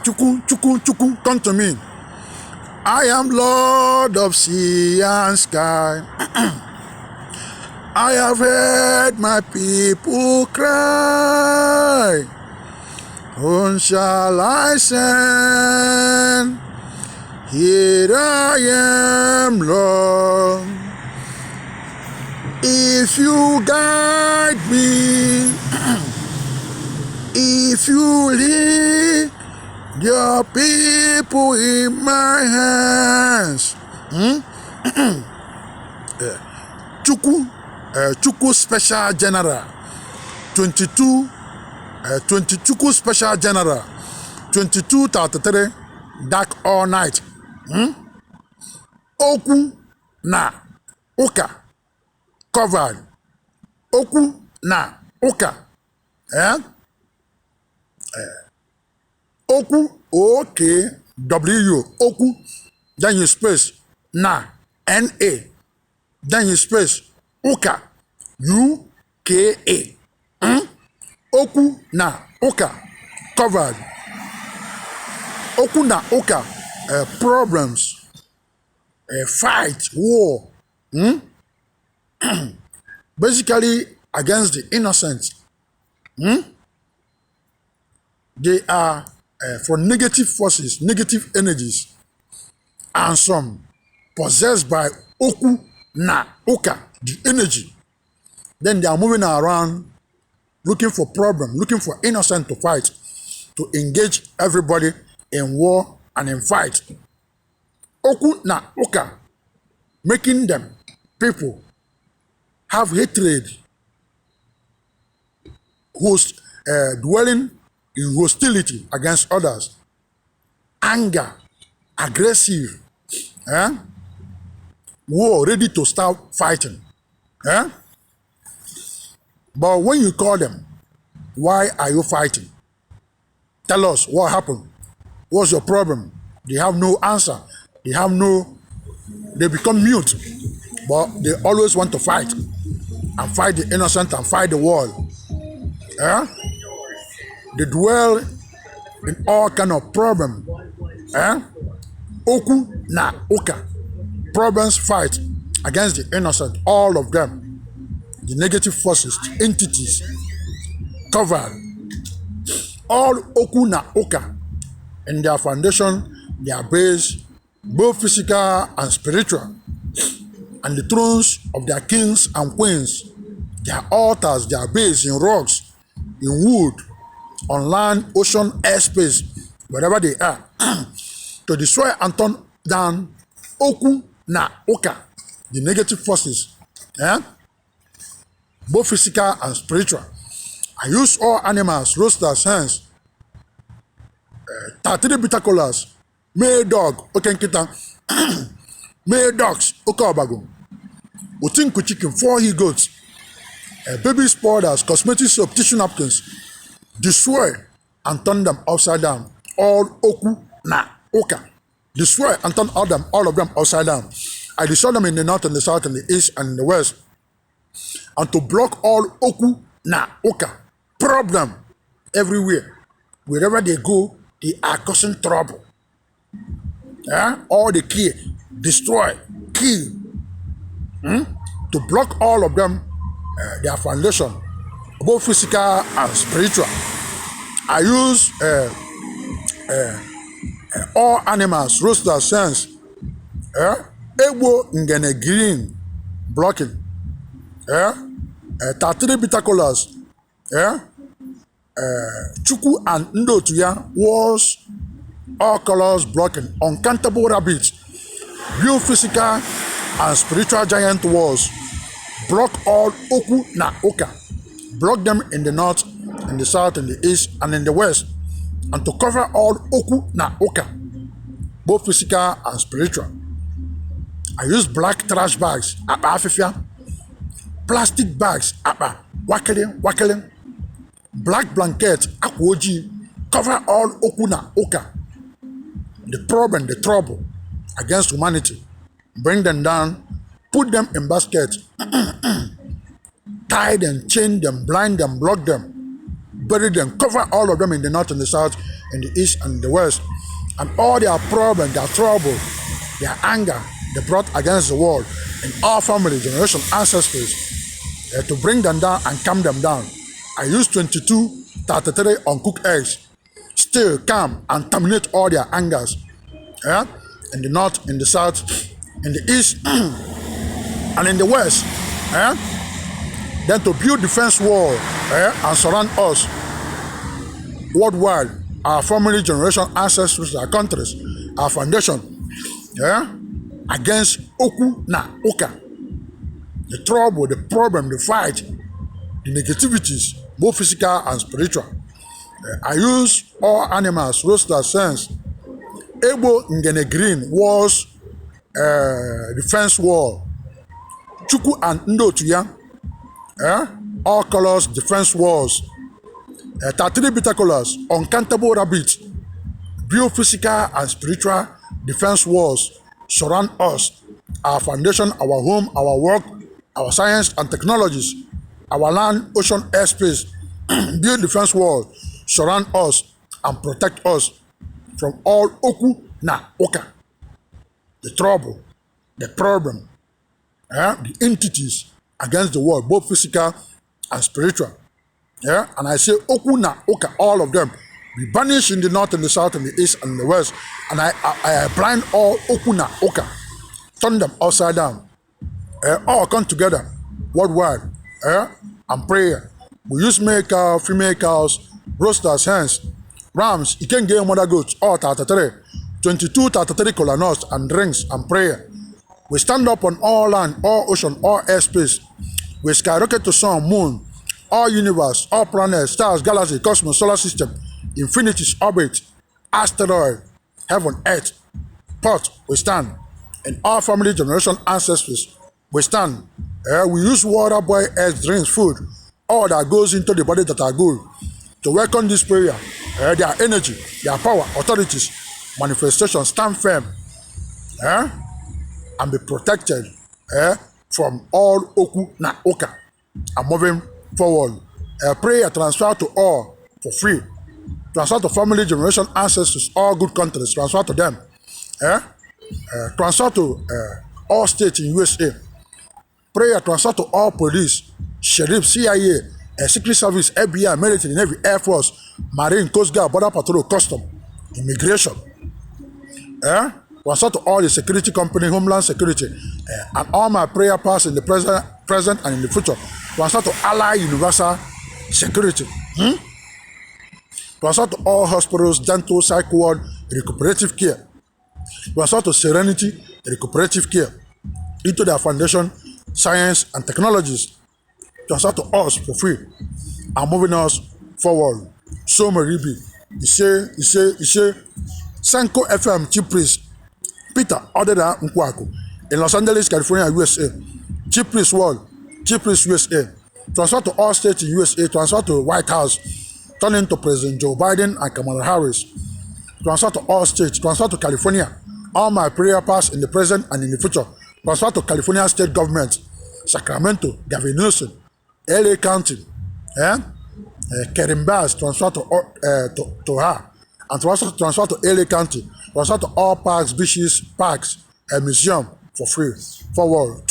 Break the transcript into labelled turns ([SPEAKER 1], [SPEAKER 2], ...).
[SPEAKER 1] Chukwu, come to me. I am Lord of sea and sky. I have heard my people cry. Whom shall I send? Here I am, Lord. If you guide me, if you lead your people in my hands. Chukwu Special General 22 Chukwu Special General 22:33 dark all night. Okwu na ụka covered. Okwu na ụka. Okwu OKW. Okwu, then you space na NA, then you space ụka UKA. Okwu na ụka covered. Okwu na ụka problems, fight, war, basically against the innocent. They are for negative forces, negative energies, and some possessed by Okwu na ụka, the energy. Then they are moving around looking for problem, looking for innocent to fight, to engage everybody in war and in fight. Okwu na ụka, making them people have hatred, dwelling in hostility against others, anger, aggressive, war, ready to start fighting. But when you call them, why are you fighting? Tell us what happened. What's your problem? They have no answer. They become mute. But they always want to fight. And fight the innocent and fight the world. They dwell in all kind of problem. Okwu na ụka. Problems fight against the innocent, all of them. The negative forces, entities, covered. All Okwu na ụka, in their foundation, their base, both physical and spiritual, and the thrones of their kings and queens, their altars, their base in rocks, in wood, on land, ocean, airspace, wherever they are, to destroy and turn down Okwu na ụka, the negative forces, both physical and spiritual. I use all animals, roosters, hens, 33 bitaculars, male dog, okenkita, male dogs, okabago, utinku chicken, 4 he goats, baby spoilers, cosmetic soap, tissue napkins, destroy and turn them upside down. All Okwu na ụka. Destroy and turn all of them upside down. I destroy them in the north and the south and the east and the west. And to block all Okwu na ụka problem everywhere. Wherever they go, they are causing trouble. All the key, destroy, kill. To block all of them, their foundation, both physical and spiritual. I use all animals, roosters, hens, Egbo ngene green, blocking, 33 bitaculars, Chukwu and Ndotuya was all colors blocking, uncountable rabbits, real physical and spiritual giant walls, block all Okwu na ụka, block them in the north, in the south, in the east, and in the west, and to cover all Okwu na ụka, both physical and spiritual. I use black trash bags, plastic bags, wakele, black blanket, akwoji, cover all Okwu na ụka, the problem, the trouble against humanity, bring them down, put them in baskets, tie them, chain them, blind them, block them, bury them, cover all of them in the north and the south, in the east and the west. And all their problems, their trouble, their anger, they brought against the world in our family, generation, ancestors, to bring them down and calm them down. I used 22-33 uncooked eggs, still calm and terminate all their angers. In the north, in the south, in the east, and in the west. Then to build defense wall and surround us worldwide, our family, generation, ancestors, our countries, our foundation, against Okwu na Uka. The trouble, the problem, the fight, the negativities, both physical and spiritual. I use all animals, roosters, hens, able ngene green walls, defense wall, Chukwu and Nkwuaku.Sanko, all colors, defense walls, 33 bitter colors, uncountable rabbits, biophysical and spiritual defense walls surround us, our foundation, our home, our work, our science and technologies, our land, ocean, airspace, build defense walls, surround us and protect us from all Okwu na Uka, the trouble, the problem, the entities against the world, both physical and spiritual. And I say Okwu na Uka, all of them, we banish in the north and the south and the east and the west, and I blind all Okwu na Uka, turn them upside down. All come together worldwide and pray. We use male cow, female cows, roosters, hens, rams, you can get mother goats, all 33, 22-33 colonos and rings and prayer. We stand up on all land, all ocean, all airspace. We skyrocket to sun, moon, all universe, all planets, stars, galaxy, cosmos, solar system, infinities, orbit, asteroid, heaven, earth, pot, we stand. In our family, generation, ancestors, we stand. We use water, boil, eggs, drinks, food, all that goes into the body that are good. To welcome this prayer, their energy, their power, authorities, manifestation, stand firm, and be protected from all Okwu na Uka. I'm moving forward. Prayer transfer to all for free. Transfer to family, generation, ancestors, all good countries. Transfer to them. Transfer to all states in USA. Prayer transfer to all police, sheriff, CIA, Secret Service, FBI, military, Navy, Air Force, Marine, Coast Guard, Border Patrol, Custom, Immigration. Transfer to all the security company, Homeland Security, and all my prayer pass in the present and in the future. Transfer to Ally Universal Security. Transfer to all hospitals, dental, psych ward, recuperative care. Transfer to Serenity, recuperative care, into their foundation, science and technologies. Transfer to us for free and moving us forward. So Maribi, Ishe, Sanko FM, Chief Priest, Peter, Odira, Nkwuaku, in Los Angeles, California, USA. Chief Priest World, Chief Priest USA. Transfer to all states in USA, transfer to White House, turn into President Joe Biden and Kamala Harris. Transfer to all states, transfer to California. All my prayer pass in the present and in the future. Transfer to California state government, Sacramento, Gavin Newsom, LA County, Karen Bass, transfer to her, and transfer to LA County, transfer to all parks, beaches, parks, and museum for free. Forward.